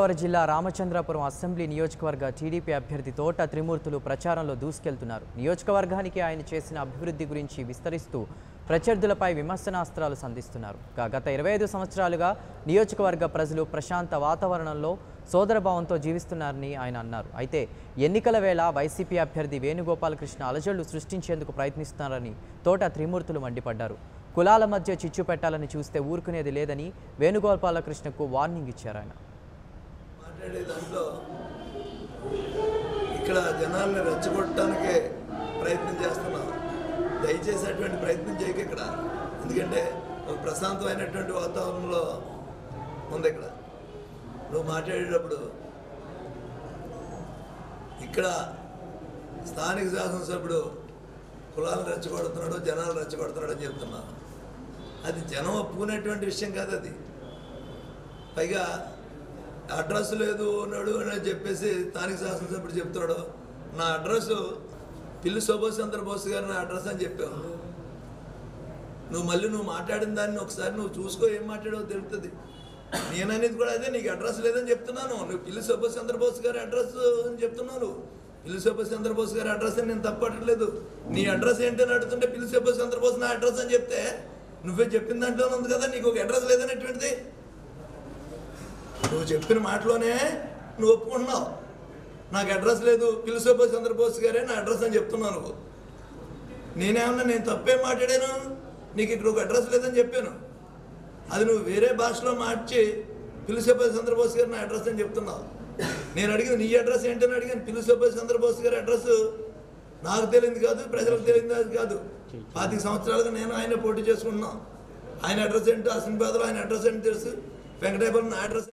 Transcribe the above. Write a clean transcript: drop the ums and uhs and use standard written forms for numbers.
గోదావరి జిల్లా రామచంద్రపురం అసెంబ్లీ నియోజకవర్గ టీడీపీ అభ్యర్థి తోట త్రిమూర్తులు ప్రచారంలో దూసుకెళ్తున్నారు. నియోజకవర్గానికి ఆయన చేసిన అభివృద్ధి గురించి విస్తరిస్తూ ప్రత్యర్థులపై విమర్శనాస్త్రాలు సంధిస్తున్నారు. గత 25 సంవత్సరాలుగా నియోజకవర్గ ప్రజలు ప్రశాంత వాతావరణంలో సోదరభావంతో జీవిస్తున్నారని ఆయన అన్నారు. అయితే ఎన్నికల వేళ వైసీపీ అభ్యర్థి వేణుగోపాలకృష్ణ అలజడులు సృష్టించేందుకు ప్రయత్నిస్తున్నారని తోట త్రిమూర్తులు మండిపడ్డారు. కులాల మధ్య చిచ్చు పెట్టాలని చూస్తే ఊరుకునేది లేదని వేణుగోపాలకృష్ణకు వార్నింగ్ ఇచ్చారు. ఆయన మాట్లాడే దాంట్లో ఇక్కడ జనాల్ని రెచ్చగొట్టడానికే ప్రయత్నం చేస్తున్నాం. దయచేసి అటువంటి ప్రయత్నం చేయక ఇక్కడ, ఎందుకంటే ఒక ప్రశాంతమైనటువంటి వాతావరణంలో ఉంది. ఇక్కడ నువ్వు మాట్లాడేటప్పుడు ఇక్కడ స్థానిక శాసనసభ్యుడు కులాలను రెచ్చగొడుతున్నాడు, జనాలు రెచ్చగొడుతున్నాడు అని చెప్తున్నాను. అది జనం ఒప్పుకునేటువంటి విషయం కాదు. అది పైగా అడ్రస్ లేదు అన్నాడు అని చెప్పేసి స్థానిక శాసనసభ్యుడు చెప్తున్నాడు. నా అడ్రస్ పిల్లి సుభాష్ చంద్రబోస్ గారు నా అడ్రస్ అని చెప్పావు. నువ్వు మాట్లాడిన దాన్ని ఒకసారి నువ్వు చూసుకో, ఏం మాట్లాడావో తెలుస్తుంది. నేననేది కూడా అదే, నీకు అడ్రస్ లేదని చెప్తున్నాను. నువ్వు పిల్లి సుభాష్ చంద్రబోస్ గారి అడ్రస్ అని చెప్తున్నాను. పిల్లి సుభాష్ చంద్రబోస్ గారి అడ్రస్ అని నేను తప్పట్లేదు. నీ అడ్రస్ ఏంటని అడుగుతుంటే పిల్లి సుభాష్ చంద్రబోస్ నా అడ్రస్ అని చెప్తే నువ్వే చెప్పిన దాంట్లోనే ఉంది కదా నీకు ఒక అడ్రస్ లేదనేటువంటిది. నువ్వు చెప్పిన మాటలోనే నువ్వు ఒప్పుకుంటున్నావు. నాకు అడ్రస్ లేదు, పిల్లి సుభాష్ చంద్రబోస్ గారే నా అడ్రస్ అని చెప్తున్నావు. నువ్వు నేను తప్పేం మాట్లాడాను? నీకు ఇక్కడ ఒక అడ్రస్ లేదని చెప్పాను. అది నువ్వు వేరే భాషలో మార్చి పిల్లి సుభాష్ చంద్రబోస్ గారు నా అడ్రస్ అని చెప్తున్నావు. నేను అడిగింది నీ అడ్రస్ ఏంటని అడిగాను. పిల్లి సుభాష్ చంద్రబోస్ గారి అడ్రస్ నాకు తెలియదు కాదు, ప్రజలకు తెలియదు కాదు. 25 సంవత్సరాలుగా నేను ఆయన పోటీ చేసుకుంటున్నాం. ఆయన అడ్రస్ ఏంటో అసెంబ్లీలో ఆయన అడ్రస్ ఏంటో తెలుసు. వెంకటేశ్వరం నా అడ్రస్